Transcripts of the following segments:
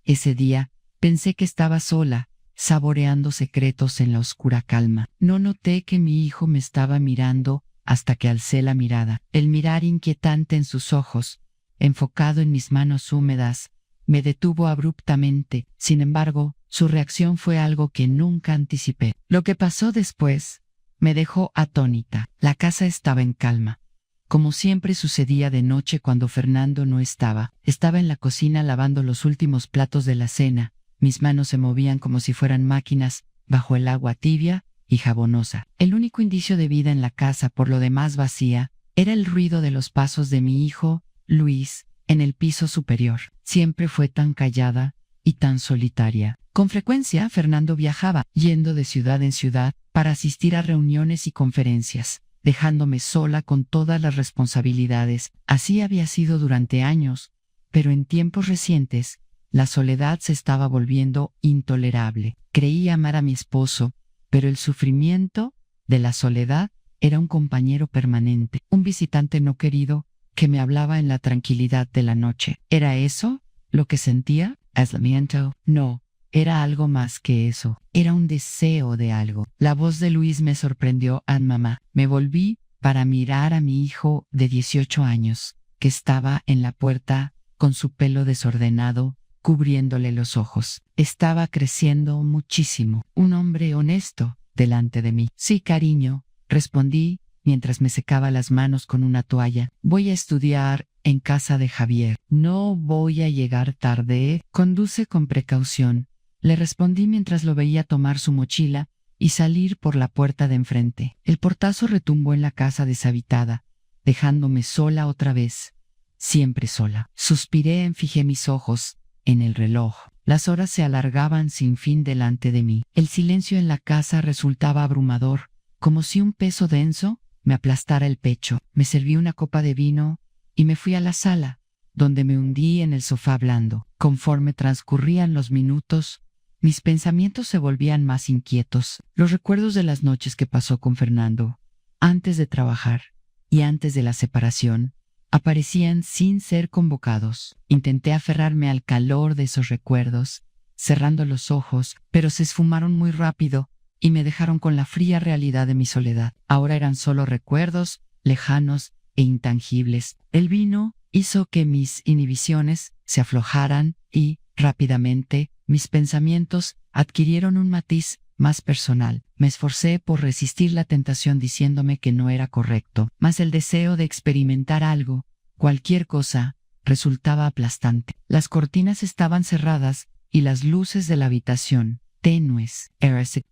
Ese día, pensé que estaba sola, saboreando secretos en la oscura calma. No noté que mi hijo me estaba mirando hasta que alcé la mirada. El mirar inquietante en sus ojos, enfocado en mis manos húmedas, me detuvo abruptamente. Sin embargo, su reacción fue algo que nunca anticipé. Lo que pasó después me dejó atónita. La casa estaba en calma. Como siempre sucedía de noche cuando Fernando no estaba. Estaba en la cocina lavando los últimos platos de la cena. Mis manos se movían como si fueran máquinas, bajo el agua tibia y jabonosa. El único indicio de vida en la casa, por lo demás vacía, era el ruido de los pasos de mi hijo, Luis, en el piso superior. Siempre fue tan callada y tan solitaria. Con frecuencia, Fernando viajaba, yendo de ciudad en ciudad, para asistir a reuniones y conferencias, dejándome sola con todas las responsabilidades. Así había sido durante años, pero en tiempos recientes, la soledad se estaba volviendo intolerable. Creí amar a mi esposo, pero el sufrimiento de la soledad era un compañero permanente, un visitante no querido que me hablaba en la tranquilidad de la noche. ¿Era eso lo que sentía? ¿Aislamiento? No, era algo más que eso. Era un deseo de algo. La voz de Luis me sorprendió. Mamá. Me volví para mirar a mi hijo de 18 años, que estaba en la puerta con su pelo desordenado, cubriéndole los ojos. Estaba creciendo muchísimo. Un hombre honesto delante de mí. Sí, cariño, respondí mientras me secaba las manos con una toalla. Voy a estudiar en casa de Javier. No voy a llegar tarde. Conduce con precaución, le respondí mientras lo veía tomar su mochila y salir por la puerta de enfrente. El portazo retumbó en la casa deshabitada, dejándome sola otra vez. Siempre sola. Suspiré, fijé mis ojos en el reloj. Las horas se alargaban sin fin delante de mí. El silencio en la casa resultaba abrumador, como si un peso denso me aplastara el pecho. Me serví una copa de vino y me fui a la sala, donde me hundí en el sofá blando. Conforme transcurrían los minutos, mis pensamientos se volvían más inquietos. Los recuerdos de las noches que pasó con Fernando, antes de trabajar y antes de la separación, aparecían sin ser convocados. Intenté aferrarme al calor de esos recuerdos, cerrando los ojos, pero se esfumaron muy rápido y me dejaron con la fría realidad de mi soledad. Ahora eran solo recuerdos, lejanos e intangibles. El vino hizo que mis inhibiciones se aflojaran y, rápidamente, mis pensamientos adquirieron un matiz más personal. Me esforcé por resistir la tentación diciéndome que no era correcto, mas el deseo de experimentar algo, cualquier cosa, resultaba aplastante. Las cortinas estaban cerradas y las luces de la habitación, tenues.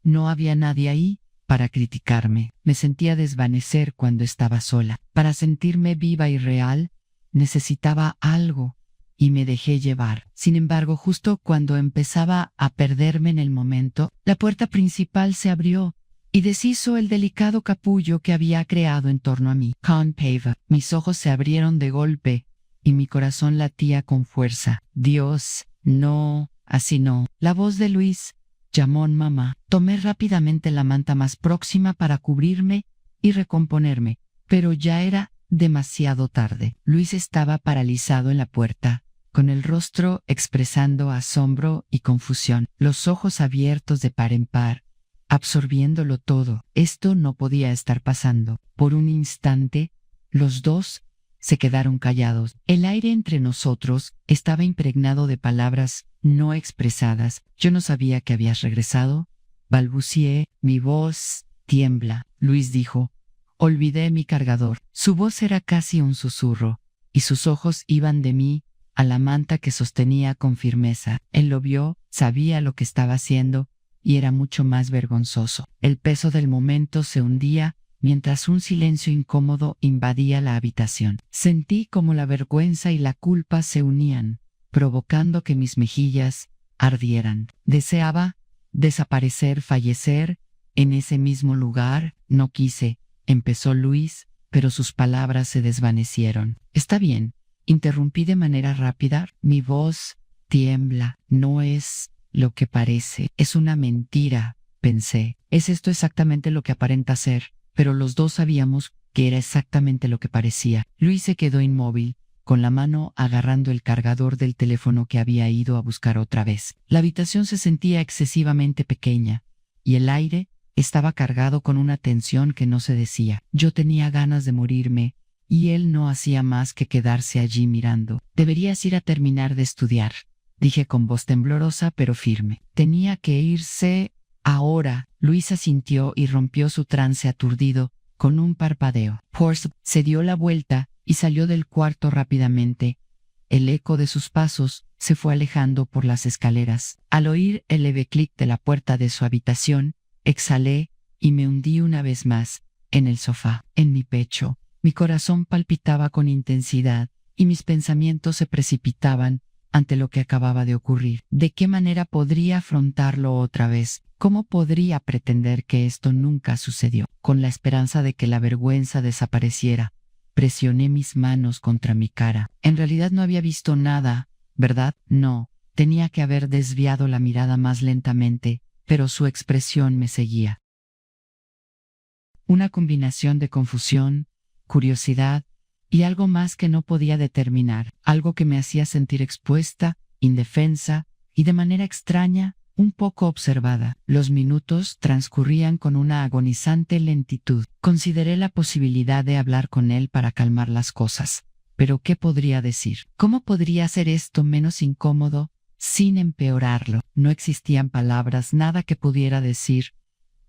No había nadie ahí para criticarme. Me sentía desvanecer cuando estaba sola. Para sentirme viva y real, necesitaba algo y me dejé llevar. Sin embargo, justo cuando empezaba a perderme en el momento, la puerta principal se abrió y deshizo el delicado capullo que había creado en torno a mí. Conpave. Mis ojos se abrieron de golpe y mi corazón latía con fuerza. Dios, no, así no. La voz de Luis llamó a mamá. Tomé rápidamente la manta más próxima para cubrirme y recomponerme, pero ya era demasiado tarde. Luis estaba paralizado en la puerta, con el rostro expresando asombro y confusión, los ojos abiertos de par en par, absorbiéndolo todo. Esto no podía estar pasando. Por un instante, los dos se quedaron callados. El aire entre nosotros estaba impregnado de palabras no expresadas. Yo no sabía que habías regresado. Balbucié, mi voz tiembla. Luis dijo, olvidé mi cargador. Su voz era casi un susurro, y sus ojos iban de mí a la manta que sostenía con firmeza. Él lo vio, sabía lo que estaba haciendo, y era mucho más vergonzoso. El peso del momento se hundía mientras un silencio incómodo invadía la habitación. Sentí como la vergüenza y la culpa se unían, provocando que mis mejillas ardieran. Deseaba desaparecer, fallecer en ese mismo lugar. No quise, empezó Luis, pero sus palabras se desvanecieron. Está bien, interrumpí de manera rápida. Mi voz tiembla. No es lo que parece. Es una mentira, pensé. Es esto exactamente lo que aparenta ser. Pero los dos sabíamos que era exactamente lo que parecía. Luis se quedó inmóvil, con la mano agarrando el cargador del teléfono que había ido a buscar otra vez. La habitación se sentía excesivamente pequeña, y el aire estaba cargado con una tensión que no se decía. Yo tenía ganas de morirme, y él no hacía más que quedarse allí mirando. «Deberías ir a terminar de estudiar», dije con voz temblorosa pero firme. Tenía que irse ahora. Luis asintió y rompió su trance aturdido con un parpadeo. Porce se dio la vuelta y salió del cuarto rápidamente. El eco de sus pasos se fue alejando por las escaleras. Al oír el leve clic de la puerta de su habitación, exhalé y me hundí una vez más en el sofá. En mi pecho, mi corazón palpitaba con intensidad y mis pensamientos se precipitaban ante lo que acababa de ocurrir. ¿De qué manera podría afrontarlo otra vez? ¿Cómo podría pretender que esto nunca sucedió? Con la esperanza de que la vergüenza desapareciera, presioné mis manos contra mi cara. En realidad no había visto nada, ¿verdad? No. Tenía que haber desviado la mirada más lentamente, pero su expresión me seguía. Una combinación de confusión, curiosidad y algo más que no podía determinar, algo que me hacía sentir expuesta, indefensa y de manera extraña, un poco observada. Los minutos transcurrían con una agonizante lentitud. Consideré la posibilidad de hablar con él para calmar las cosas. Pero ¿qué podría decir? ¿Cómo podría hacer esto menos incómodo sin empeorarlo? No existían palabras, nada que pudiera decir.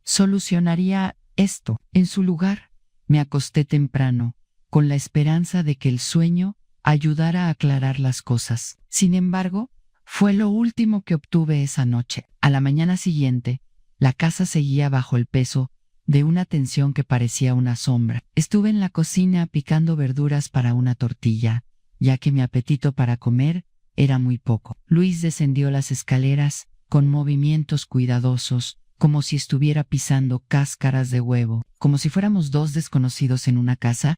Solucionaría esto. En su lugar, me acosté temprano, con la esperanza de que el sueño ayudara a aclarar las cosas. Sin embargo, fue lo último que obtuve esa noche. A la mañana siguiente, la casa seguía bajo el peso de una tensión que parecía una sombra. Estuve en la cocina picando verduras para una tortilla, ya que mi apetito para comer era muy poco. Luis descendió las escaleras con movimientos cuidadosos, como si estuviera pisando cáscaras de huevo, como si fuéramos dos desconocidos en una casa.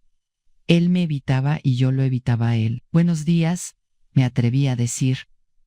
Él me evitaba y yo lo evitaba a él. «Buenos días», me atreví a decir,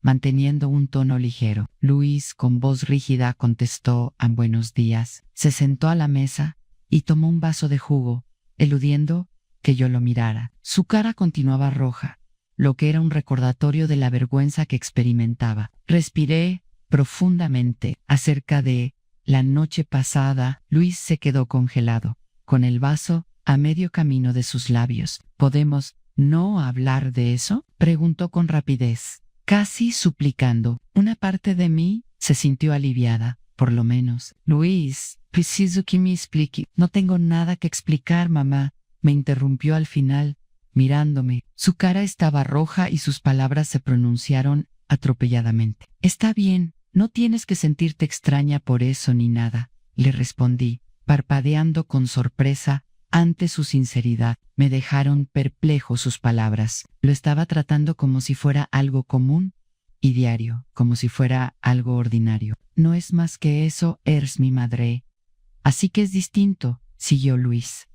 manteniendo un tono ligero. Luis, con voz rígida, contestó a «buenos días». Se sentó a la mesa y tomó un vaso de jugo, eludiendo que yo lo mirara. Su cara continuaba roja, lo que era un recordatorio de la vergüenza que experimentaba. Respiré profundamente. Acerca de la noche pasada, Luis se quedó congelado, con el vaso a medio camino de sus labios. «¿Podemos no hablar de eso?», preguntó con rapidez, casi suplicando. Una parte de mí se sintió aliviada, por lo menos. «Luis, preciso que me explique». «No tengo nada que explicar, mamá», me interrumpió al final, mirándome. Su cara estaba roja y sus palabras se pronunciaron atropelladamente. «Está bien, no tienes que sentirte extraña por eso ni nada», le respondí, parpadeando con sorpresa ante su sinceridad. Me dejaron perplejo sus palabras. Lo estaba tratando como si fuera algo común y diario, como si fuera algo ordinario. «No es más que eso, eres mi madre. Así que es distinto», siguió Luis.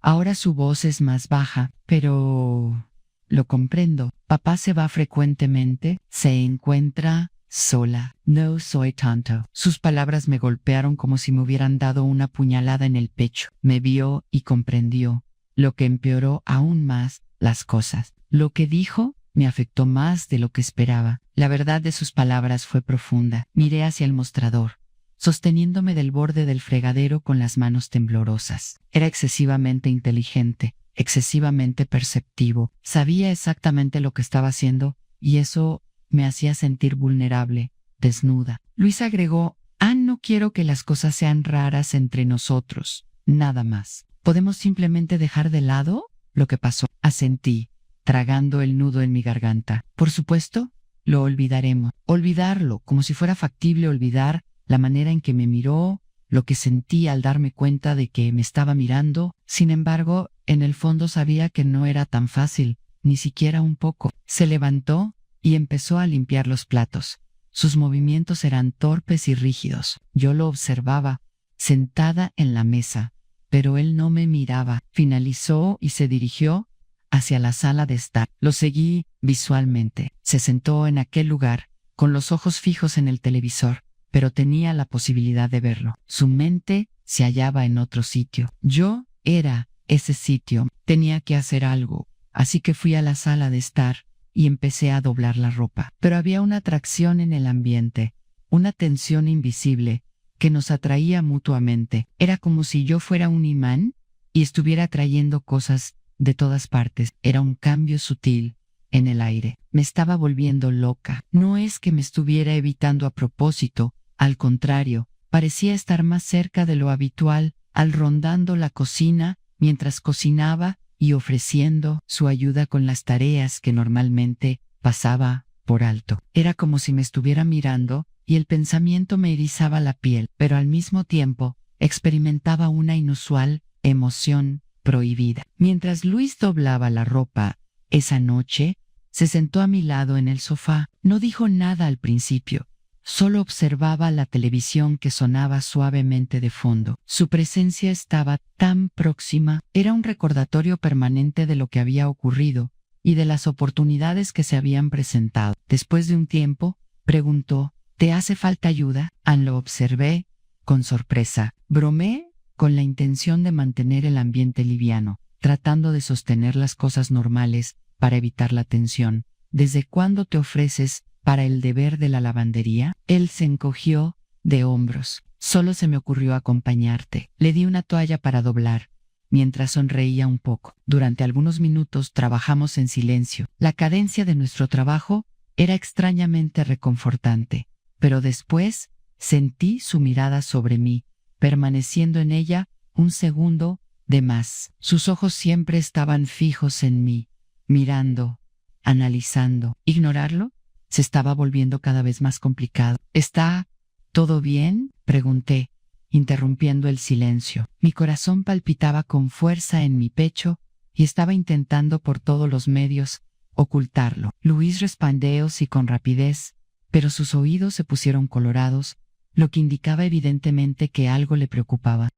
Ahora su voz es más baja, pero lo comprendo. «Papá se va frecuentemente, se encuentra sola. No soy tonto». Sus palabras me golpearon como si me hubieran dado una puñalada en el pecho. Me vio y comprendió, lo que empeoró aún más las cosas. Lo que dijo me afectó más de lo que esperaba. La verdad de sus palabras fue profunda. Miré hacia el mostrador, sosteniéndome del borde del fregadero con las manos temblorosas. Era excesivamente inteligente, excesivamente perceptivo. Sabía exactamente lo que estaba haciendo y eso me hacía sentir vulnerable, desnuda. Luis agregó: «No quiero que las cosas sean raras entre nosotros. Nada más. ¿Podemos simplemente dejar de lado lo que pasó?» Asentí, tragando el nudo en mi garganta. «Por supuesto, lo olvidaremos». Olvidarlo, como si fuera factible olvidar la manera en que me miró, lo que sentí al darme cuenta de que me estaba mirando. Sin embargo, en el fondo sabía que no era tan fácil, ni siquiera un poco. Se levantó y empezó a limpiar los platos. Sus movimientos eran torpes y rígidos. Yo lo observaba, sentada en la mesa, pero él no me miraba. Finalizó y se dirigió hacia la sala de estar. Lo seguí visualmente. Se sentó en aquel lugar, con los ojos fijos en el televisor, pero tenía la posibilidad de verlo. Su mente se hallaba en otro sitio. Yo era ese sitio. Tenía que hacer algo así que fui a la sala de estar y empecé a doblar la ropa. Pero había una atracción en el ambiente, una tensión invisible que nos atraía mutuamente. Era como si yo fuera un imán y estuviera trayendo cosas de todas partes. Era un cambio sutil en el aire. Me estaba volviendo loca. No es que me estuviera evitando a propósito, al contrario, parecía estar más cerca de lo habitual, al rondando la cocina mientras cocinaba y ofreciendo su ayuda con las tareas que normalmente pasaba por alto. Era como si me estuviera mirando y el pensamiento me erizaba la piel, pero al mismo tiempo experimentaba una inusual emoción prohibida. Mientras Luis doblaba la ropa esa noche, se sentó a mi lado en el sofá. No dijo nada al principio, solo observaba la televisión que sonaba suavemente de fondo. Su presencia estaba tan próxima, era un recordatorio permanente de lo que había ocurrido y de las oportunidades que se habían presentado. Después de un tiempo, preguntó: ¿te hace falta ayuda? Lo observé con sorpresa. Bromeé con la intención de mantener el ambiente liviano, tratando de sostener las cosas normales para evitar la tensión. ¿Desde cuándo te ofreces para el deber de la lavandería? Él se encogió de hombros. Solo se me ocurrió acompañarte. Le di una toalla para doblar, mientras sonreía un poco. Durante algunos minutos trabajamos en silencio. La cadencia de nuestro trabajo era extrañamente reconfortante, pero después sentí su mirada sobre mí, permaneciendo en ella un segundo de más. Sus ojos siempre estaban fijos en mí, mirando, analizando. ¿Ignorarlo? Se estaba volviendo cada vez más complicado. ¿Está todo bien?, pregunté, interrumpiendo el silencio. Mi corazón palpitaba con fuerza en mi pecho y estaba intentando por todos los medios ocultarlo. Luis respondió sí con rapidez, pero sus oídos se pusieron colorados, lo que indicaba evidentemente que algo le preocupaba.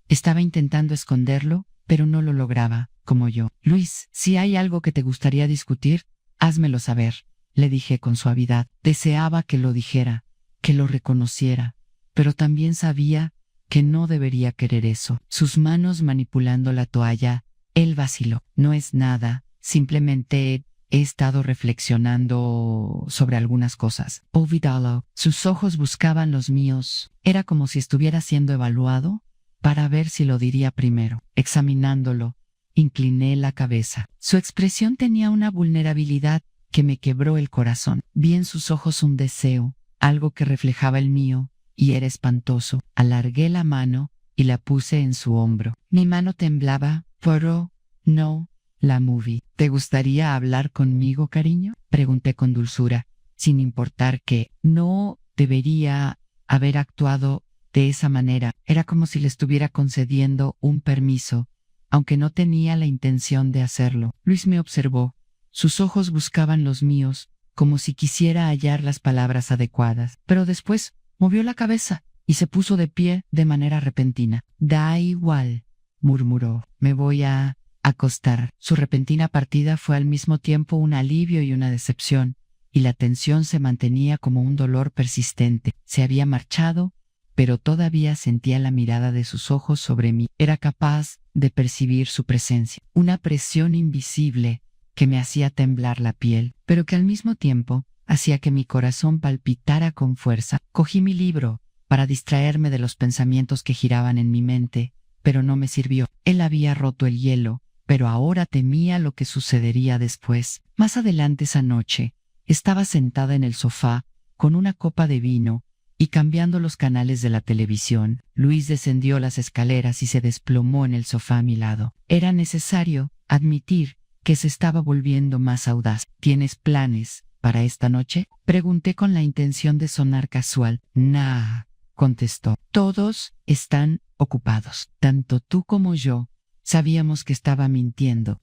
Estaba intentando esconderlo, pero no lo lograba, como yo. Luis, si hay algo que te gustaría discutir, házmelo saber, le dije con suavidad. Deseaba que lo dijera, que lo reconociera, pero también sabía que no debería querer eso. Sus manos manipulando la toalla, él vaciló. No es nada, simplemente he estado reflexionando sobre algunas cosas. Olvídalo. Sus ojos buscaban los míos. Era como si estuviera siendo evaluado para ver si lo diría primero. Examinándolo, incliné la cabeza. Su expresión tenía una vulnerabilidad que me quebró el corazón. Vi en sus ojos un deseo, algo que reflejaba el mío, y era espantoso. Alargué la mano y la puse en su hombro. Mi mano temblaba, pero no la moví. ¿Te gustaría hablar conmigo, cariño?, pregunté con dulzura, sin importar que no debería haber actuado de esa manera. Era como si le estuviera concediendo un permiso, aunque no tenía la intención de hacerlo. Luis me observó. Sus ojos buscaban los míos, como si quisiera hallar las palabras adecuadas. Pero después movió la cabeza y se puso de pie de manera repentina. Da igual, murmuró. Me voy a acostar. Su repentina partida fue al mismo tiempo un alivio y una decepción, y la tensión se mantenía como un dolor persistente. Se había marchado, pero todavía sentía la mirada de sus ojos sobre mí. Era capaz de percibir su presencia, una presión invisible que me hacía temblar la piel, pero que al mismo tiempo hacía que mi corazón palpitara con fuerza. Cogí mi libro para distraerme de los pensamientos que giraban en mi mente, pero no me sirvió. Él había roto el hielo, pero ahora temía lo que sucedería después. Más adelante esa noche, estaba sentada en el sofá con una copa de vino y cambiando los canales de la televisión. Luis descendió las escaleras y se desplomó en el sofá a mi lado. Era necesario admitir que se estaba volviendo más audaz. ¿Tienes planes para esta noche?, pregunté con la intención de sonar casual. Nah, contestó. Todos están ocupados. Tanto tú como yo sabíamos que estaba mintiendo.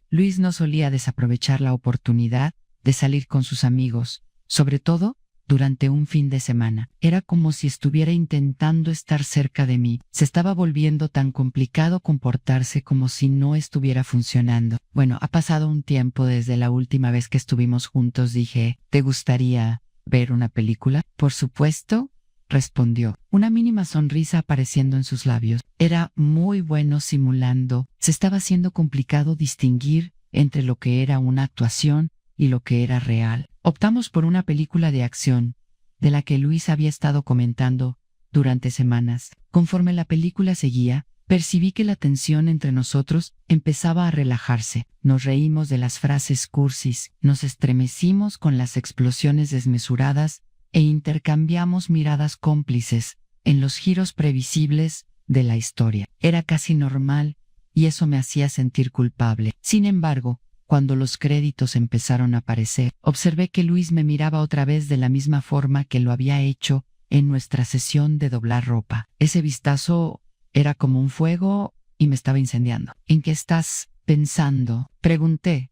Luis no solía desaprovechar la oportunidad de salir con sus amigos, sobre todo durante un fin de semana. Era como si estuviera intentando estar cerca de mí. Se estaba volviendo tan complicado comportarse como si no estuviera funcionando. Bueno, ha pasado un tiempo desde la última vez que estuvimos juntos, dije. ¿Te gustaría ver una película? Por supuesto, respondió, una mínima sonrisa apareciendo en sus labios. Era muy bueno simulando. Se estaba haciendo complicado distinguir entre lo que era una actuación y lo que era real. Optamos por una película de acción, de la que Luis había estado comentando durante semanas. Conforme la película seguía, percibí que la tensión entre nosotros empezaba a relajarse. Nos reímos de las frases cursis, nos estremecimos con las explosiones desmesuradas e intercambiamos miradas cómplices en los giros previsibles de la historia. Era casi normal y eso me hacía sentir culpable. Sin embargo, cuando los créditos empezaron a aparecer, observé que Luis me miraba otra vez de la misma forma que lo había hecho en nuestra sesión de doblar ropa. Ese vistazo era como un fuego y me estaba incendiando. ¿En qué estás pensando?, pregunté,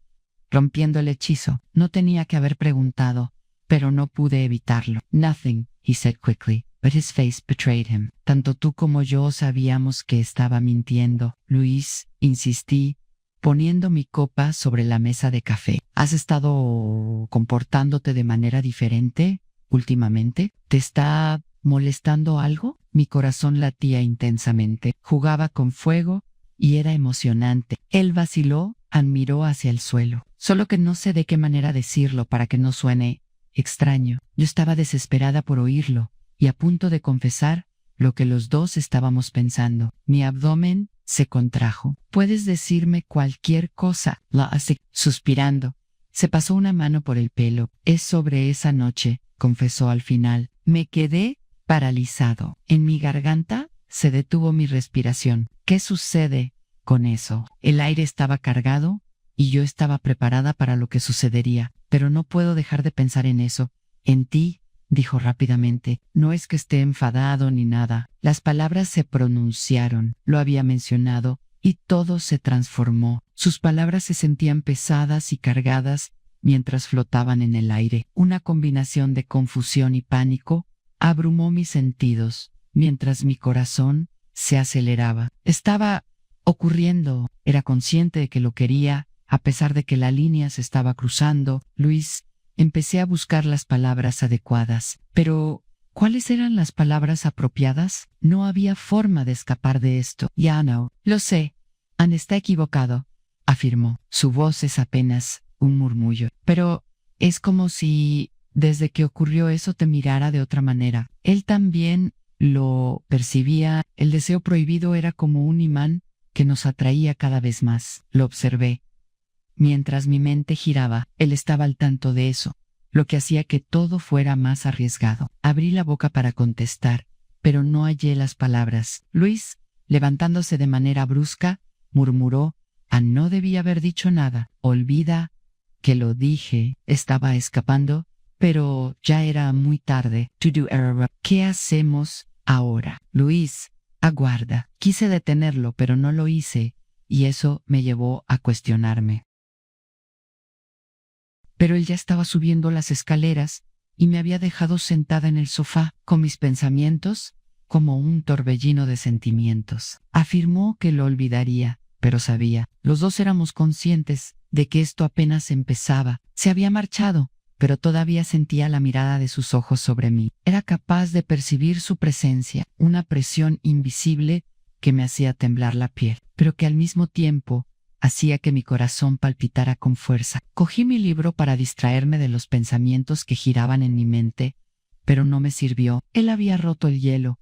rompiendo el hechizo. No tenía que haber preguntado, pero no pude evitarlo. Nothing, he said quickly, but his face betrayed him. Tanto tú como yo sabíamos que estaba mintiendo. Luis, insistí, poniendo mi copa sobre la mesa de café. ¿Has estado comportándote de manera diferente últimamente? ¿Te está molestando algo? Mi corazón latía intensamente. Jugaba con fuego y era emocionante. Él vaciló, miró hacia el suelo. Solo que no sé de qué manera decirlo para que no suene extraño. Yo estaba desesperada por oírlo y a punto de confesar lo que los dos estábamos pensando. Mi abdomen se contrajo. Puedes decirme cualquier cosa, la hace, suspirando. Se pasó una mano por el pelo. Es sobre esa noche, confesó al final. Me quedé paralizado. En mi garganta se detuvo mi respiración. ¿Qué sucede con eso? El aire estaba cargado y yo estaba preparada para lo que sucedería, pero no puedo dejar de pensar en eso. En ti, dijo rápidamente. No es que esté enfadado ni nada. Las palabras se pronunciaron. Lo había mencionado y todo se transformó. Sus palabras se sentían pesadas y cargadas mientras flotaban en el aire. Una combinación de confusión y pánico abrumó mis sentidos, mientras mi corazón se aceleraba. Estaba ocurriendo. Era consciente de que lo quería, a pesar de que la línea se estaba cruzando. Luis, empecé a buscar las palabras adecuadas. Pero, ¿cuáles eran las palabras apropiadas? No había forma de escapar de esto. Ya no. Lo sé. Anne está equivocado, afirmó. Su voz es apenas un murmullo. Pero es como si desde que ocurrió eso te mirara de otra manera. Él también lo percibía. El deseo prohibido era como un imán que nos atraía cada vez más. Lo observé. Mientras mi mente giraba, él estaba al tanto de eso, lo que hacía que todo fuera más arriesgado. Abrí la boca para contestar, pero no hallé las palabras. Luis, levantándose de manera brusca, murmuró: no debía haber dicho nada. Olvida que lo dije. Estaba escapando, pero ya era muy tarde. ¿Qué hacemos ahora? Luis, aguarda. Quise detenerlo, pero no lo hice, y eso me llevó a cuestionarme. Pero él ya estaba subiendo las escaleras y me había dejado sentada en el sofá, con mis pensamientos como un torbellino de sentimientos. Afirmó que lo olvidaría, pero sabía. Los dos éramos conscientes de que esto apenas empezaba. Se había marchado, pero todavía sentía la mirada de sus ojos sobre mí. Era capaz de percibir su presencia, una presión invisible que me hacía temblar la piel, pero que al mismo tiempo hacía que mi corazón palpitara con fuerza. Cogí mi libro para distraerme de los pensamientos que giraban en mi mente, pero no me sirvió. Él había roto el hielo,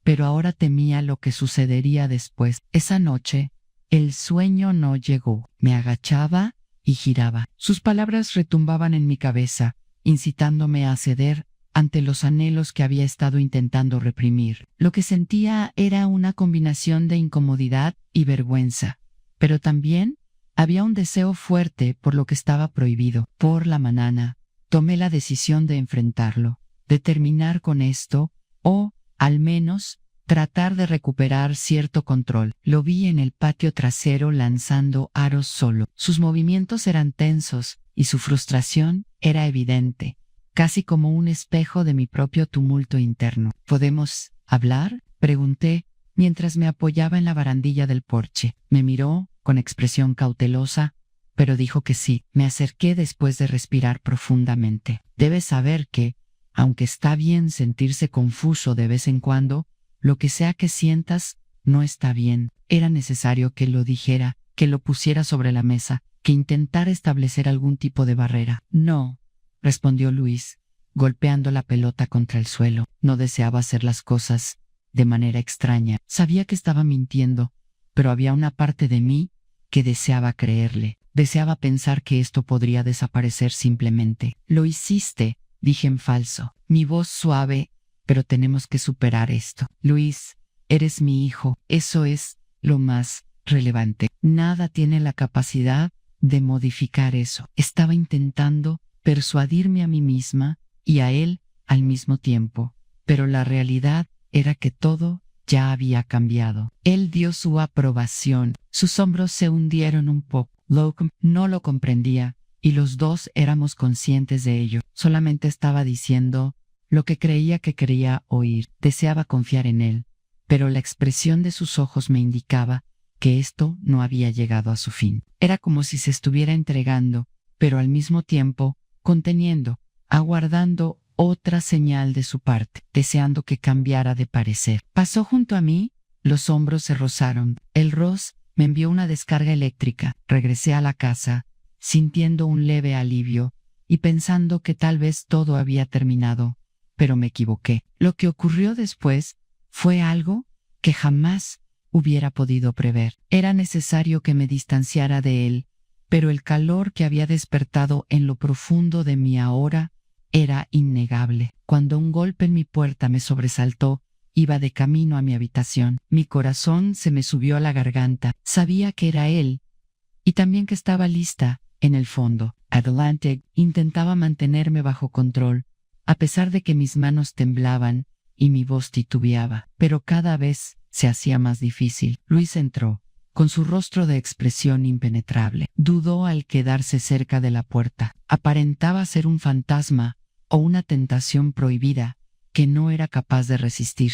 pero ahora temía lo que sucedería después. Esa noche, el sueño no llegó. Me agachaba y giraba. Sus palabras retumbaban en mi cabeza, incitándome a ceder ante los anhelos que había estado intentando reprimir. Lo que sentía era una combinación de incomodidad y vergüenza. Pero también había un deseo fuerte por lo que estaba prohibido. Por la mañana, tomé la decisión de enfrentarlo, de terminar con esto, o, al menos, tratar de recuperar cierto control. Lo vi en el patio trasero lanzando aros solo. Sus movimientos eran tensos y su frustración era evidente, casi como un espejo de mi propio tumulto interno. ¿Podemos hablar?, pregunté, mientras me apoyaba en la barandilla del porche. Me miró con expresión cautelosa, pero dijo que sí. Me acerqué después de respirar profundamente. Debes saber que, aunque está bien sentirse confuso de vez en cuando, lo que sea que sientas no está bien. Era necesario que lo dijera, que lo pusiera sobre la mesa, que intentara establecer algún tipo de barrera. No, respondió Luis, golpeando la pelota contra el suelo. No deseaba hacer las cosas de manera extraña. Sabía que estaba mintiendo, pero había una parte de mí que deseaba creerle. Deseaba pensar que esto podría desaparecer simplemente. Lo hiciste, dije en falso, mi voz suave, pero tenemos que superar esto. Luis, eres mi hijo, eso es lo más relevante. Nada tiene la capacidad de modificar eso. Estaba intentando persuadirme a mí misma y a él al mismo tiempo, pero la realidad era que todo ya había cambiado. Él dio su aprobación, sus hombros se hundieron un poco. No lo comprendía, y los dos éramos conscientes de ello. Solamente estaba diciendo lo que creía que quería oír. Deseaba confiar en él, pero la expresión de sus ojos me indicaba que esto no había llegado a su fin. Era como si se estuviera entregando, pero al mismo tiempo conteniendo, aguardando otra señal de su parte, deseando que cambiara de parecer. Pasó junto a mí, los hombros se rozaron. El Ross me envió una descarga eléctrica. Regresé a la casa, sintiendo un leve alivio y pensando que tal vez todo había terminado, pero me equivoqué. Lo que ocurrió después fue algo que jamás hubiera podido prever. Era necesario que me distanciara de él, pero el calor que había despertado en lo profundo de mí ahora era innegable. Cuando un golpe en mi puerta me sobresaltó, iba de camino a mi habitación. Mi corazón se me subió a la garganta. Sabía que era él, y también que estaba lista, en el fondo. Adelante, intentaba mantenerme bajo control, a pesar de que mis manos temblaban y mi voz titubeaba, pero cada vez se hacía más difícil. Luis entró, con su rostro de expresión impenetrable. Dudó al quedarse cerca de la puerta. Aparentaba ser un fantasma o una tentación prohibida que no era capaz de resistir.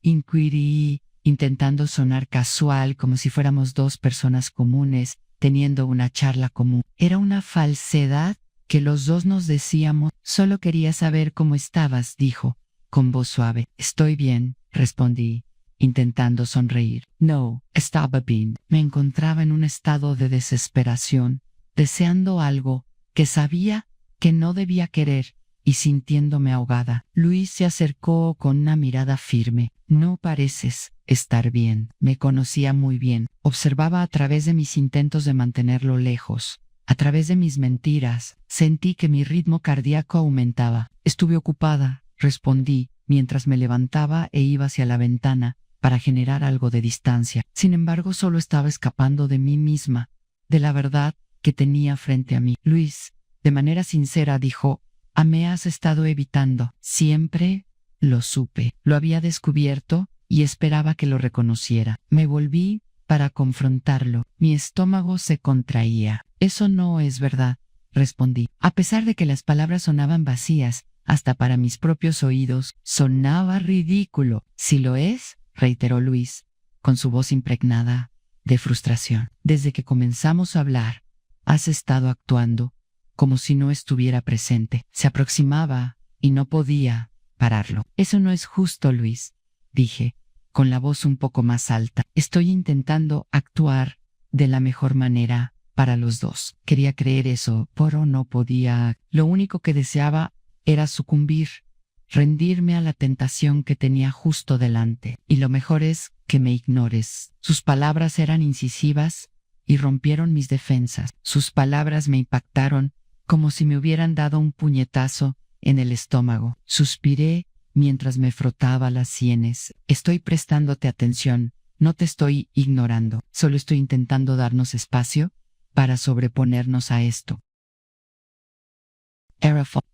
Inquirí, intentando sonar casual, como si fuéramos dos personas comunes, teniendo una charla común. Era una falsedad que los dos nos decíamos. Solo quería saber cómo estabas, dijo, con voz suave. Estoy bien, respondí, intentando sonreír. No, estaba bien. Me encontraba en un estado de desesperación, deseando algo que sabía que no debía querer y sintiéndome ahogada. Luis se acercó con una mirada firme. No pareces estar bien. Me conocía muy bien. Observaba a través de mis intentos de mantenerlo lejos, a través de mis mentiras. Sentí que mi ritmo cardíaco aumentaba. Estuve ocupada, respondí, mientras me levantaba e iba hacia la ventana para generar algo de distancia. Sin embargo, solo estaba escapando de mí misma, de la verdad que tenía frente a mí. Luis, de manera sincera, dijo, me has estado evitando. Siempre lo supe. Lo había descubierto y esperaba que lo reconociera. Me volví para confrontarlo. Mi estómago se contraía. Eso no es verdad, respondí. A pesar de que las palabras sonaban vacías, hasta para mis propios oídos, sonaba ridículo. Si lo es, reiteró Luis, con su voz impregnada de frustración. Desde que comenzamos a hablar, has estado actuando como si no estuviera presente. Se aproximaba y no podía pararlo. Eso no es justo, Luis, dije, con la voz un poco más alta. Estoy intentando actuar de la mejor manera para los dos. Quería creer eso, pero no podía. Lo único que deseaba era sucumbir, rendirme a la tentación que tenía justo delante. Y lo mejor es que me ignores. Sus palabras eran incisivas y rompieron mis defensas. Sus palabras me impactaron como si me hubieran dado un puñetazo en el estómago. Suspiré mientras me frotaba las sienes. Estoy prestándote atención, no te estoy ignorando. Solo estoy intentando darnos espacio para sobreponernos a esto.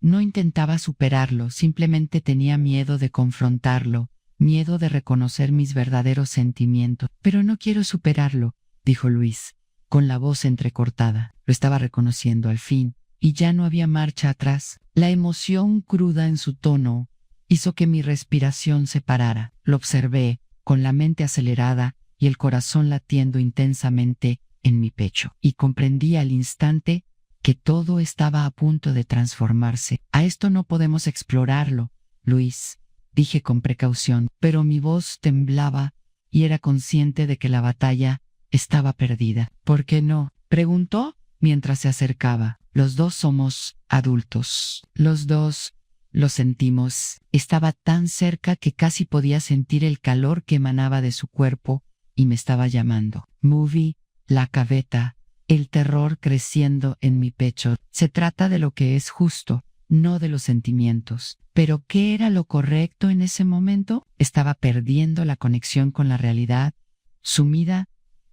No intentaba superarlo, simplemente tenía miedo de confrontarlo, miedo de reconocer mis verdaderos sentimientos. Pero no quiero superarlo, dijo Luis, con la voz entrecortada. Lo estaba reconociendo al fin, y ya no había marcha atrás. La emoción cruda en su tono hizo que mi respiración se parara. Lo observé, con la mente acelerada y el corazón latiendo intensamente en mi pecho, y comprendí al instante que todo estaba a punto de transformarse. A esto no podemos explorarlo, Luis, dije con precaución, pero mi voz temblaba y era consciente de que la batalla estaba perdida. ¿Por qué no?, preguntó mientras se acercaba. Los dos somos adultos. Los dos lo sentimos. Estaba tan cerca que casi podía sentir el calor que emanaba de su cuerpo y me estaba llamando. Moví la cabeza, el terror creciendo en mi pecho. Se trata de lo que es justo, no de los sentimientos. ¿Pero qué era lo correcto en ese momento? Estaba perdiendo la conexión con la realidad, sumida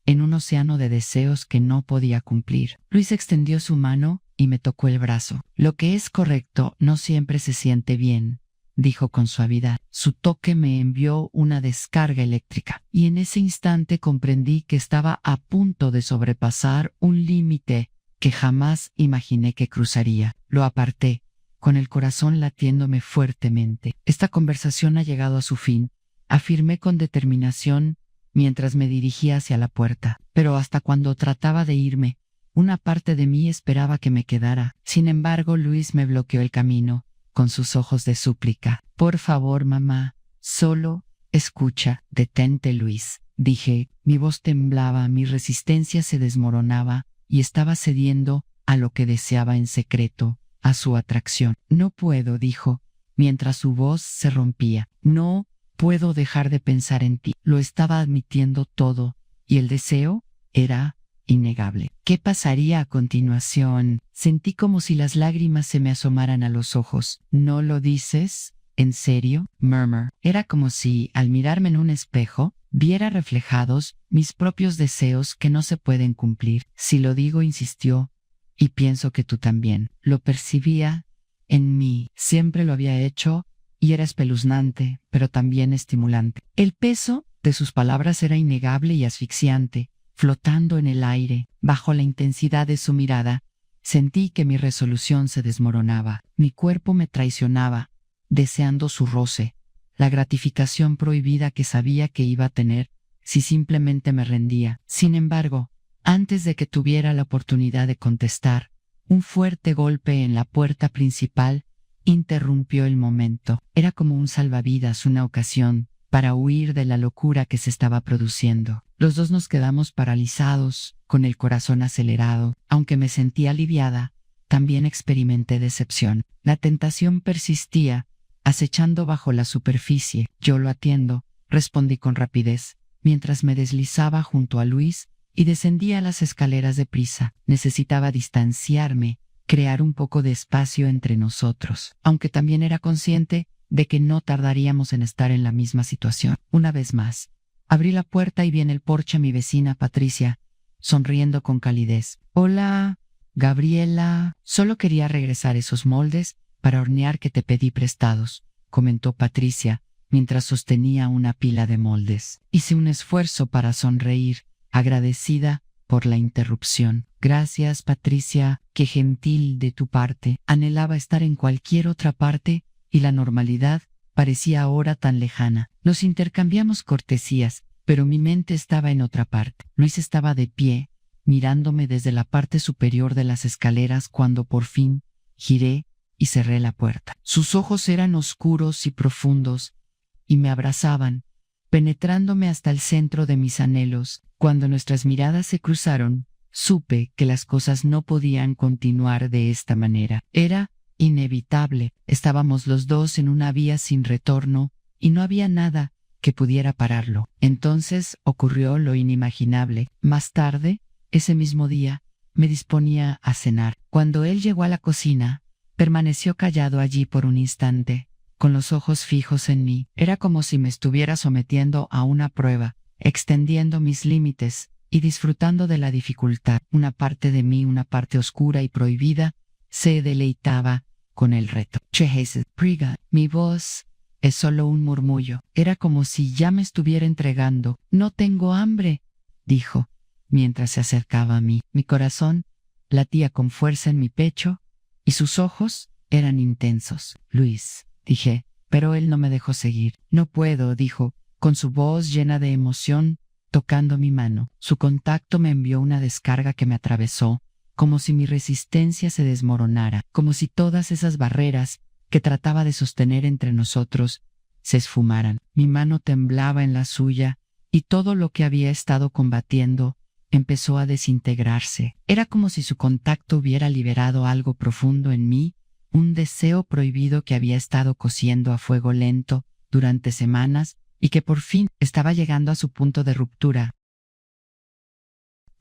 en un océano de deseos que no podía cumplir. Luis extendió su mano y me tocó el brazo. Lo que es correcto no siempre se siente bien, dijo con suavidad. Su toque me envió una descarga eléctrica, y en ese instante comprendí que estaba a punto de sobrepasar un límite que jamás imaginé que cruzaría. Lo aparté, con el corazón latiéndome fuertemente. Esta conversación ha llegado a su fin, afirmé con determinación mientras me dirigía hacia la puerta. Pero hasta cuando trataba de irme, una parte de mí esperaba que me quedara. Sin embargo, Luis me bloqueó el camino con sus ojos de súplica. Por favor, mamá, solo escucha. Detente, Luis, dije. Mi voz temblaba, mi resistencia se desmoronaba y estaba cediendo a lo que deseaba en secreto, a su atracción. No puedo, dijo, mientras su voz se rompía. No puedo dejar de pensar en ti. Lo estaba admitiendo todo, y el deseo era innegable. ¿Qué pasaría a continuación? Sentí como si las lágrimas se me asomaran a los ojos. ¿No lo dices? ¿En serio? Murmur. Era como si, al mirarme en un espejo, viera reflejados mis propios deseos que no se pueden cumplir. Si lo digo, insistió, y pienso que tú también. Lo percibía en mí. Siempre lo había hecho, y era espeluznante, pero también estimulante. El peso de sus palabras era innegable y asfixiante. Flotando en el aire, bajo la intensidad de su mirada, sentí que mi resolución se desmoronaba. Mi cuerpo me traicionaba, deseando su roce, la gratificación prohibida que sabía que iba a tener si simplemente me rendía. Sin embargo, antes de que tuviera la oportunidad de contestar, un fuerte golpe en la puerta principal interrumpió el momento. Era como un salvavidas, una ocasión para huir de la locura que se estaba produciendo. Los dos nos quedamos paralizados, con el corazón acelerado. Aunque me sentía aliviada, también experimenté decepción. La tentación persistía, acechando bajo la superficie. Yo lo atiendo, respondí con rapidez, mientras me deslizaba junto a Luis y descendía las escaleras deprisa. Necesitaba distanciarme, crear un poco de espacio entre nosotros, aunque también era consciente de que no tardaríamos en estar en la misma situación. Una vez más, abrí la puerta y vi en el porche a mi vecina Patricia, sonriendo con calidez. Hola, Gabriela. Solo quería regresar esos moldes para hornear que te pedí prestados, comentó Patricia, mientras sostenía una pila de moldes. Hice un esfuerzo para sonreír, agradecida por la interrupción. Gracias, Patricia, qué gentil de tu parte. Anhelaba estar en cualquier otra parte y la normalidad parecía ahora tan lejana. Nos intercambiamos cortesías, pero mi mente estaba en otra parte. Luis estaba de pie, mirándome desde la parte superior de las escaleras cuando por fin giré y cerré la puerta. Sus ojos eran oscuros y profundos y me abrazaban, penetrándome hasta el centro de mis anhelos. Cuando nuestras miradas se cruzaron, supe que las cosas no podían continuar de esta manera. Era inevitable. Estábamos los dos en una vía sin retorno y no había nada que pudiera pararlo. Entonces ocurrió lo inimaginable. Más tarde, ese mismo día, me disponía a cenar. Cuando él llegó a la cocina, permaneció callado allí por un instante, con los ojos fijos en mí. Era como si me estuviera sometiendo a una prueba, extendiendo mis límites y disfrutando de la dificultad. Una parte de mí, una parte oscura y prohibida, se deleitaba con el reto. Priga, mi voz es solo un murmullo. Era como si ya me estuviera entregando. No tengo hambre, dijo, mientras se acercaba a mí. Mi corazón latía con fuerza en mi pecho y sus ojos eran intensos. Luis, dije, pero él no me dejó seguir. No puedo, dijo, con su voz llena de emoción, tocando mi mano. Su contacto me envió una descarga que me atravesó, como si mi resistencia se desmoronara, como si todas esas barreras que trataba de sostener entre nosotros se esfumaran. Mi mano temblaba en la suya y todo lo que había estado combatiendo empezó a desintegrarse. Era como si su contacto hubiera liberado algo profundo en mí, un deseo prohibido que había estado cociendo a fuego lento durante semanas y que por fin estaba llegando a su punto de ruptura.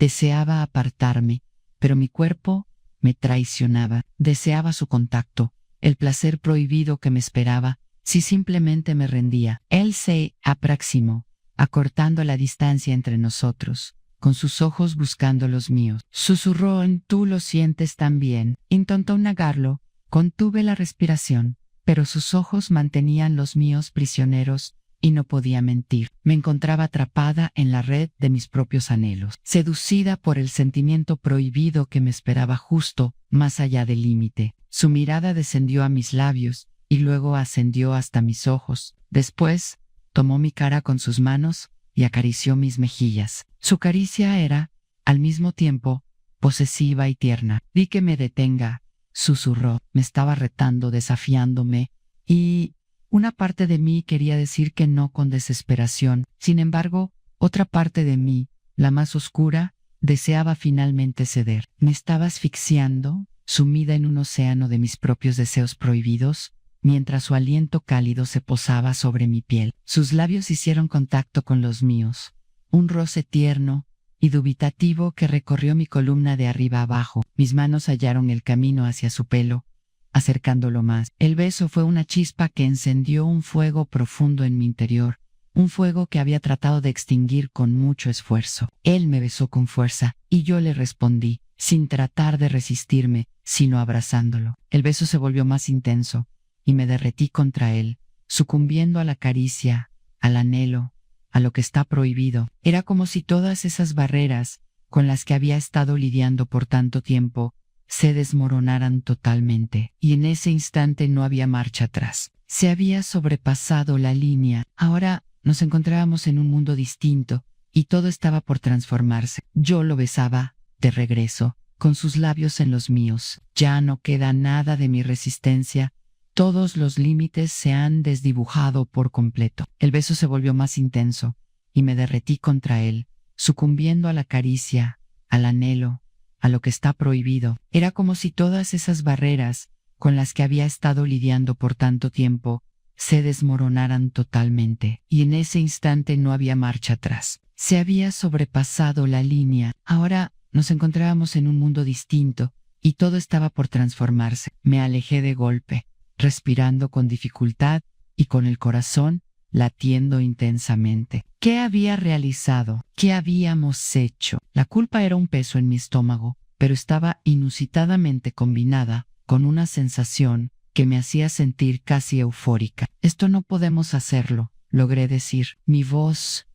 Deseaba apartarme, pero mi cuerpo me traicionaba. Deseaba su contacto, el placer prohibido que me esperaba si simplemente me rendía. Él se aproximó, acortando la distancia entre nosotros, con sus ojos buscando los míos. Susurró en «Tú lo sientes también». Intentó negarlo, contuve la respiración, pero sus ojos mantenían los míos prisioneros y no podía mentir. Me encontraba atrapada en la red de mis propios anhelos, seducida por el sentimiento prohibido que me esperaba justo más allá del límite. Su mirada descendió a mis labios y luego ascendió hasta mis ojos. Después, tomó mi cara con sus manos y acarició mis mejillas. Su caricia era, al mismo tiempo, posesiva y tierna. «Di que me detenga», susurró. Me estaba retando, desafiándome, y una parte de mí quería decir que no con desesperación. Sin embargo, otra parte de mí, la más oscura, deseaba finalmente ceder. Me estaba asfixiando, sumida en un océano de mis propios deseos prohibidos, mientras su aliento cálido se posaba sobre mi piel. Sus labios hicieron contacto con los míos, un roce tierno y dubitativo que recorrió mi columna de arriba abajo. Mis manos hallaron el camino hacia su pelo, acercándolo más. El beso fue una chispa que encendió un fuego profundo en mi interior, un fuego que había tratado de extinguir con mucho esfuerzo. Él me besó con fuerza y yo le respondí, sin tratar de resistirme, sino abrazándolo. El beso se volvió más intenso y me derretí contra él, sucumbiendo a la caricia, al anhelo, a lo que está prohibido. Era como si todas esas barreras con las que había estado lidiando por tanto tiempo se desmoronaran totalmente, y en ese instante no había marcha atrás. Se había sobrepasado la línea. Ahora nos encontrábamos en un mundo distinto y todo estaba por transformarse. Yo lo besaba de regreso, con sus labios en los míos. Ya no queda nada de mi resistencia. Todos los límites se han desdibujado por completo. El beso se volvió más intenso y me derretí contra él, sucumbiendo a la caricia, al anhelo, a lo que está prohibido. Era como si todas esas barreras con las que había estado lidiando por tanto tiempo se desmoronaran totalmente, y en ese instante no había marcha atrás. Se había sobrepasado la línea. Ahora nos encontrábamos en un mundo distinto y todo estaba por transformarse. Me alejé de golpe, respirando con dificultad y con el corazón latiendo intensamente. ¿Qué había realizado? ¿Qué habíamos hecho? La culpa era un peso en mi estómago, pero estaba inusitadamente combinada con una sensación que me hacía sentir casi eufórica. «Esto no podemos hacerlo», logré decir. Mi voz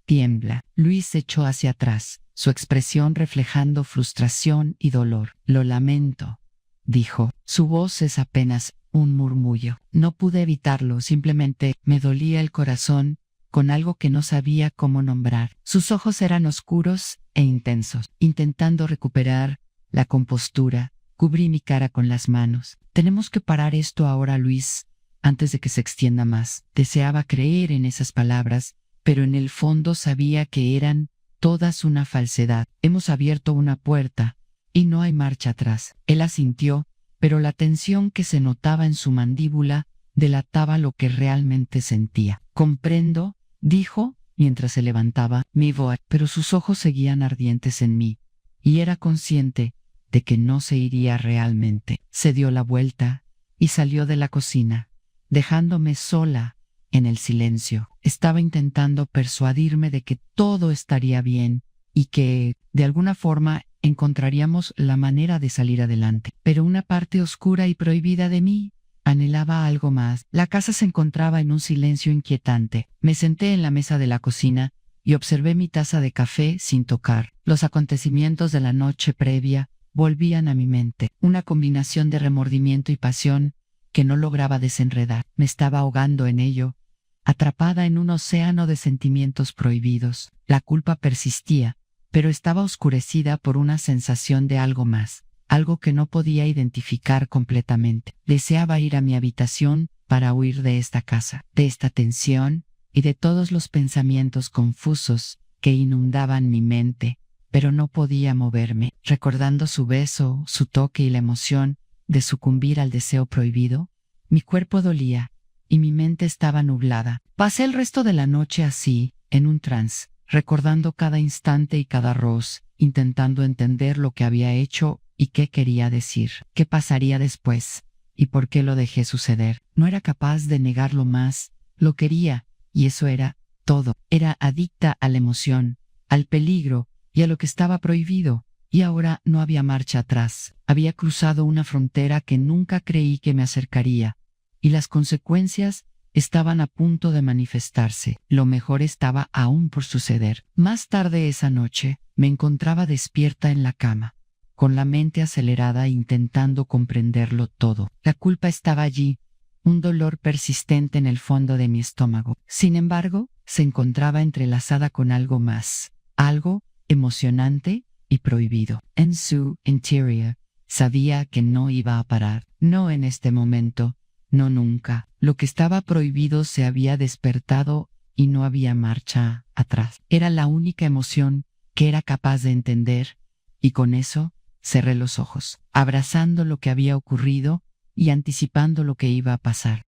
tiembla. Luis se echó hacia atrás, su expresión reflejando frustración y dolor. «Lo lamento», dijo. Su voz es apenas un murmullo. No pude evitarlo, simplemente me dolía el corazón con algo que no sabía cómo nombrar. Sus ojos eran oscuros e intensos. Intentando recuperar la compostura, cubrí mi cara con las manos. «Tenemos que parar esto ahora, Luis, antes de que se extienda más». Deseaba creer en esas palabras, pero en el fondo sabía que eran todas una falsedad. «Hemos abierto una puerta y no hay marcha atrás». Él asintió, pero la tensión que se notaba en su mandíbula delataba lo que realmente sentía. «Comprendo», dijo mientras se levantaba mi voz, pero sus ojos seguían ardientes en mí, y era consciente de que no se iría realmente. Se dio la vuelta y salió de la cocina, dejándome sola en el silencio. Estaba intentando persuadirme de que todo estaría bien y que, de alguna forma, encontraríamos la manera de salir adelante. Pero una parte oscura y prohibida de mí anhelaba algo más. La casa se encontraba en un silencio inquietante. Me senté en la mesa de la cocina y observé mi taza de café sin tocar. Los acontecimientos de la noche previa volvían a mi mente, una combinación de remordimiento y pasión que no lograba desenredar. Me estaba ahogando en ello, atrapada en un océano de sentimientos prohibidos. La culpa persistía, pero estaba oscurecida por una sensación de algo más, algo que no podía identificar completamente. Deseaba ir a mi habitación para huir de esta casa, de esta tensión y de todos los pensamientos confusos que inundaban mi mente, pero no podía moverme. Recordando su beso, su toque y la emoción de sucumbir al deseo prohibido, mi cuerpo dolía y mi mente estaba nublada. Pasé el resto de la noche así, en un trance, recordando cada instante y cada roz, intentando entender lo que había hecho y qué quería decir, qué pasaría después y por qué lo dejé suceder. No era capaz de negarlo más, lo quería, y eso era todo. Era adicta a la emoción, al peligro y a lo que estaba prohibido, y ahora no había marcha atrás. Había cruzado una frontera que nunca creí que me acercaría, y las consecuencias estaban a punto de manifestarse. Lo mejor estaba aún por suceder. Más tarde esa noche, me encontraba despierta en la cama, con la mente acelerada intentando comprenderlo todo. La culpa estaba allí, un dolor persistente en el fondo de mi estómago. Sin embargo, se encontraba entrelazada con algo más, algo emocionante y prohibido. En su interior, sabía que no iba a parar, no en este momento, no nunca. Lo que estaba prohibido se había despertado y no había marcha atrás. Era la única emoción que era capaz de entender, y con eso cerré los ojos, abrazando lo que había ocurrido y anticipando lo que iba a pasar.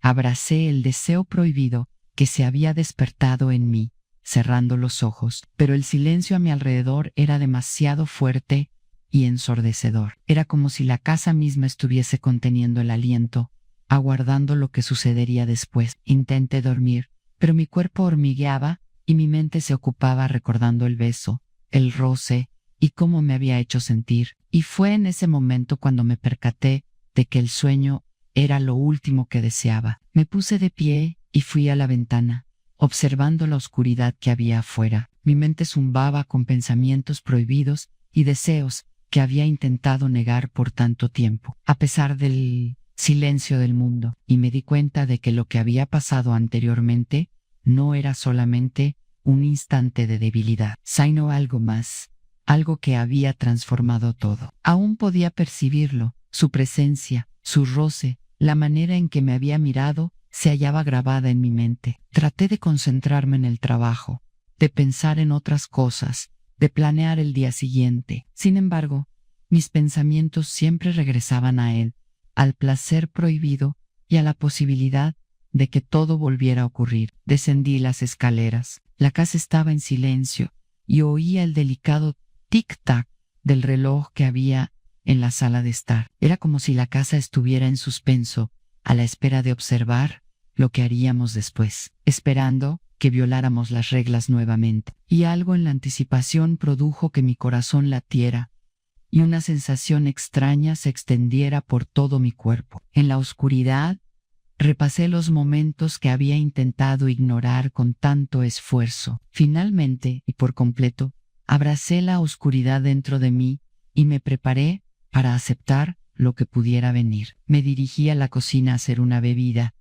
Abracé el deseo prohibido que se había despertado en mí, cerrando los ojos, pero el silencio a mi alrededor era demasiado fuerte y ensordecedor. Era como si la casa misma estuviese conteniendo el aliento, aguardando lo que sucedería después. Intenté dormir, pero mi cuerpo hormigueaba y mi mente se ocupaba recordando el beso, el roce y cómo me había hecho sentir. Y fue en ese momento cuando me percaté de que el sueño era lo último que deseaba. Me puse de pie y fui a la ventana, observando la oscuridad que había afuera. Mi mente zumbaba con pensamientos prohibidos y deseos que había intentado negar por tanto tiempo, a pesar del silencio del mundo, y me di cuenta de que lo que había pasado anteriormente no era solamente un instante de debilidad, sino algo más, algo que había transformado todo. Aún podía percibirlo, su presencia, su roce, la manera en que me había mirado se hallaba grabada en mi mente. Traté de concentrarme en el trabajo, de pensar en otras cosas, de planear el día siguiente. Sin embargo, mis pensamientos siempre regresaban a él, al placer prohibido y a la posibilidad de que todo volviera a ocurrir. Descendí las escaleras. La casa estaba en silencio y oía el delicado tic-tac del reloj que había en la sala de estar. Era como si la casa estuviera en suspenso, a la espera de observar lo que haríamos después, esperando que violáramos las reglas nuevamente. Y algo en la anticipación produjo que mi corazón latiera y una sensación extraña se extendiera por todo mi cuerpo. En la oscuridad, repasé los momentos que había intentado ignorar con tanto esfuerzo. Finalmente, y por completo, abracé la oscuridad dentro de mí y me preparé para aceptar lo que pudiera venir. Me dirigí a la cocina a hacer una bebida,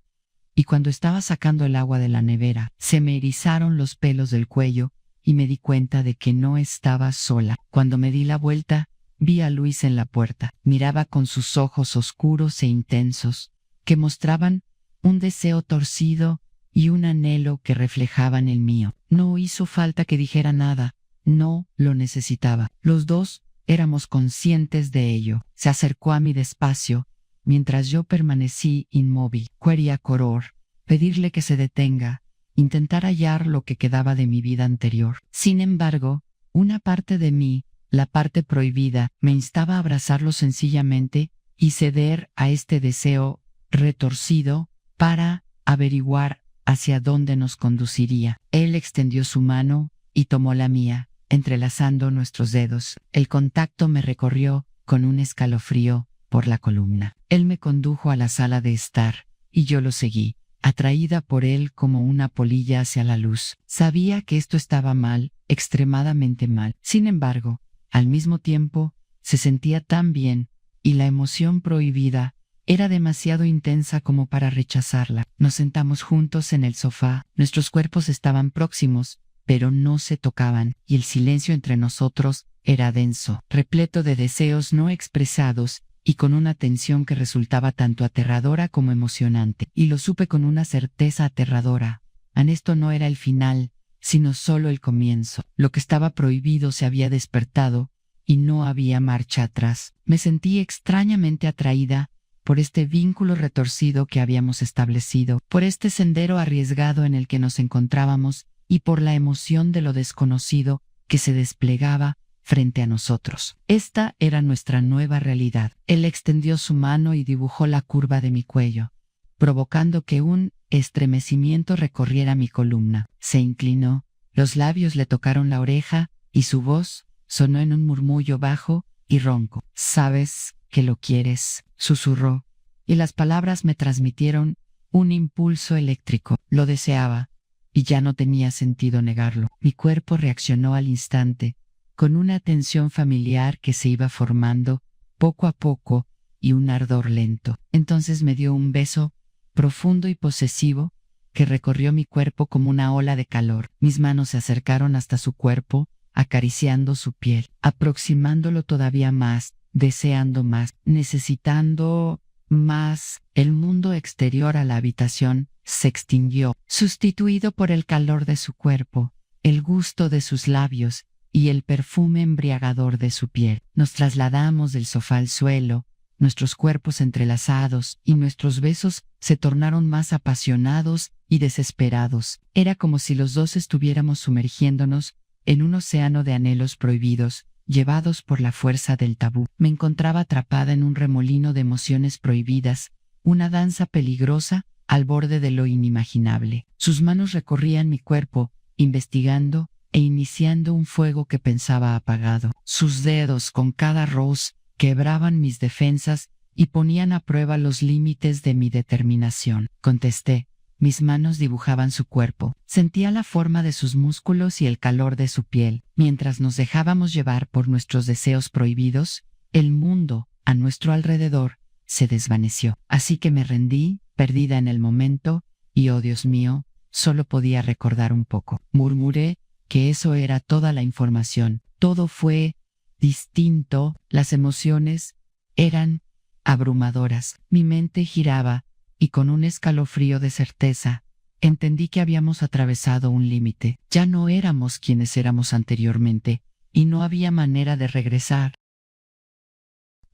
y cuando estaba sacando el agua de la nevera, se me erizaron los pelos del cuello y me di cuenta de que no estaba sola. Cuando me di la vuelta, vi a Luis en la puerta. Miraba con sus ojos oscuros e intensos, que mostraban un deseo torcido y un anhelo que reflejaban el mío. No hizo falta que dijera nada, no lo necesitaba. Los dos éramos conscientes de ello. Se acercó a mí despacio, mientras yo permanecí inmóvil. Quería correr, pedirle que se detenga, intentar hallar lo que quedaba de mi vida anterior. Sin embargo, una parte de mí, la parte prohibida, me instaba a abrazarlo sencillamente y ceder a este deseo retorcido para averiguar hacia dónde nos conduciría. Él extendió su mano y tomó la mía, entrelazando nuestros dedos. El contacto me recorrió con un escalofrío por la columna. Él me condujo a la sala de estar, y yo lo seguí, atraída por él como una polilla hacia la luz. Sabía que esto estaba mal, extremadamente mal. Sin embargo, al mismo tiempo, se sentía tan bien, y la emoción prohibida era demasiado intensa como para rechazarla. Nos sentamos juntos en el sofá, nuestros cuerpos estaban próximos, pero no se tocaban, y el silencio entre nosotros era denso, repleto de deseos no expresados, y con una tensión que resultaba tanto aterradora como emocionante. Y lo supe con una certeza aterradora. Esto no era el final, sino solo el comienzo. Lo que estaba prohibido se había despertado, y no había marcha atrás. Me sentí extrañamente atraída por este vínculo retorcido que habíamos establecido, por este sendero arriesgado en el que nos encontrábamos y por la emoción de lo desconocido que se desplegaba frente a nosotros. Esta era nuestra nueva realidad. Él extendió su mano y dibujó la curva de mi cuello, provocando que un estremecimiento recorriera mi columna. Se inclinó, los labios le tocaron la oreja y su voz sonó en un murmullo bajo y ronco. «Sabes que lo quieres», susurró, y las palabras me transmitieron un impulso eléctrico. Lo deseaba, y ya no tenía sentido negarlo. Mi cuerpo reaccionó al instante, con una tensión familiar que se iba formando poco a poco y un ardor lento. Entonces me dio un beso profundo y posesivo que recorrió mi cuerpo como una ola de calor. Mis manos se acercaron hasta su cuerpo, acariciando su piel, aproximándolo todavía más, deseando más, necesitando más. El mundo exterior a la habitación se extinguió, sustituido por el calor de su cuerpo, el gusto de sus labios y el perfume embriagador de su piel. Nos trasladamos del sofá al suelo, nuestros cuerpos entrelazados, y nuestros besos se tornaron más apasionados y desesperados. Era como si los dos estuviéramos sumergiéndonos en un océano de anhelos prohibidos, llevados por la fuerza del tabú. Me encontraba atrapada en un remolino de emociones prohibidas, una danza peligrosa al borde de lo inimaginable. Sus manos recorrían mi cuerpo, investigando e iniciando un fuego que pensaba apagado. Sus dedos, con cada roce, quebraban mis defensas y ponían a prueba los límites de mi determinación. Contesté. Mis manos dibujaban su cuerpo. Sentía la forma de sus músculos y el calor de su piel. Mientras nos dejábamos llevar por nuestros deseos prohibidos, el mundo a nuestro alrededor se desvaneció. Así que me rendí, perdida en el momento, y oh Dios mío, solo podía recordar un poco. Murmuré que eso era toda la información. Todo fue distinto, las emociones eran abrumadoras. Mi mente giraba, y con un escalofrío de certeza, entendí que habíamos atravesado un límite. Ya no éramos quienes éramos anteriormente, y no había manera de regresar.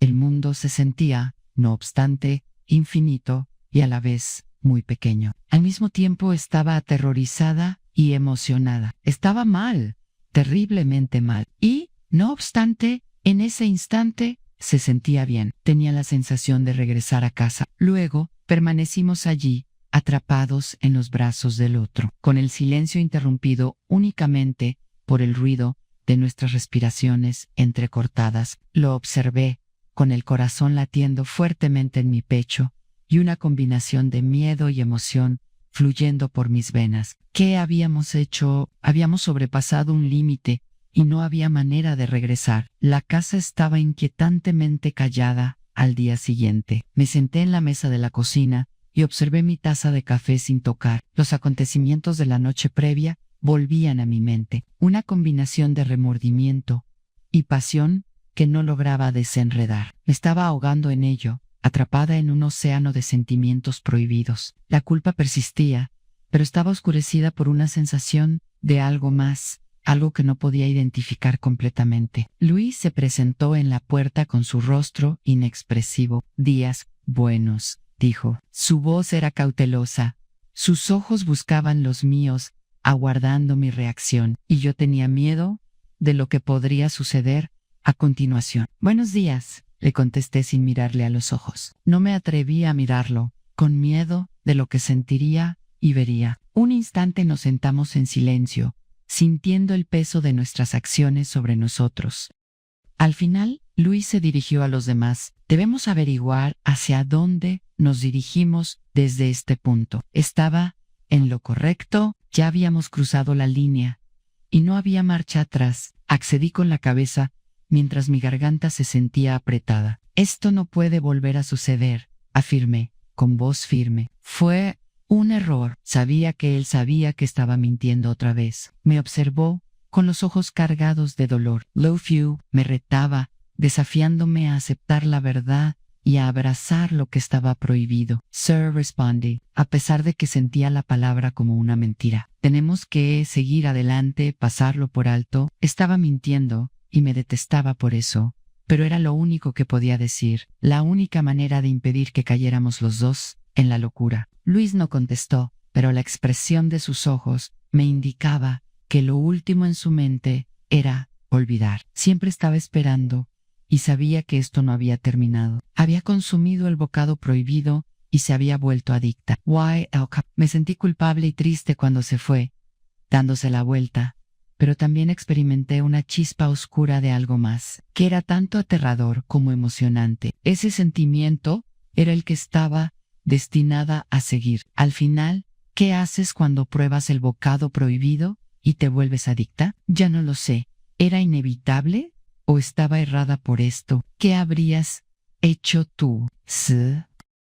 El mundo se sentía, no obstante, infinito y a la vez muy pequeño. Al mismo tiempo estaba aterrorizada y emocionada. Estaba mal, terriblemente mal. Y, no obstante, en ese instante se sentía bien. Tenía la sensación de regresar a casa. Luego, permanecimos allí, atrapados en los brazos del otro, con el silencio interrumpido únicamente por el ruido de nuestras respiraciones entrecortadas. Lo observé, con el corazón latiendo fuertemente en mi pecho, y una combinación de miedo y emoción fluyendo por mis venas. ¿Qué habíamos hecho? Habíamos sobrepasado un límite, y no había manera de regresar. La casa estaba inquietantemente callada. Al día siguiente, me senté en la mesa de la cocina y observé mi taza de café sin tocar. Los acontecimientos de la noche previa volvían a mi mente, una combinación de remordimiento y pasión que no lograba desenredar. Me estaba ahogando en ello, atrapada en un océano de sentimientos prohibidos. La culpa persistía, pero estaba oscurecida por una sensación de algo más, algo que no podía identificar completamente. Luis se presentó en la puerta con su rostro inexpresivo. «Días buenos», dijo. Su voz era cautelosa. Sus ojos buscaban los míos, aguardando mi reacción, y yo tenía miedo de lo que podría suceder a continuación. «Buenos días», le contesté sin mirarle a los ojos. No me atreví a mirarlo, con miedo de lo que sentiría y vería. Un instante nos sentamos en silencio, sintiendo el peso de nuestras acciones sobre nosotros. Al final, Luis se dirigió a los demás. «Debemos averiguar hacia dónde nos dirigimos desde este punto». Estaba en lo correcto, ya habíamos cruzado la línea, y no había marcha atrás. Accedí con la cabeza, mientras mi garganta se sentía apretada. «Esto no puede volver a suceder», afirmé, con voz firme. Fue Un error. Sabía que él sabía que estaba mintiendo otra vez. Me observó con los ojos cargados de dolor. Love you, me retaba, desafiándome a aceptar la verdad y a abrazar lo que estaba prohibido. Sir, respondí, a pesar de que sentía la palabra como una mentira. Tenemos que seguir adelante, pasarlo por alto. Estaba mintiendo y me detestaba por eso, pero era lo único que podía decir, la única manera de impedir que cayéramos los dos en la locura. Luis no contestó, pero la expresión de sus ojos me indicaba que lo último en su mente era olvidar. Siempre estaba esperando y sabía que esto no había terminado. Había consumido el bocado prohibido y se había vuelto adicta. Me sentí culpable y triste cuando se fue, dándose la vuelta, pero también experimenté una chispa oscura de algo más, que era tanto aterrador como emocionante. Ese sentimiento era el que estaba destinada a seguir. Al final, ¿qué haces cuando pruebas el bocado prohibido y te vuelves adicta? Ya no lo sé. ¿Era inevitable o estaba errada por esto? ¿Qué habrías hecho tú?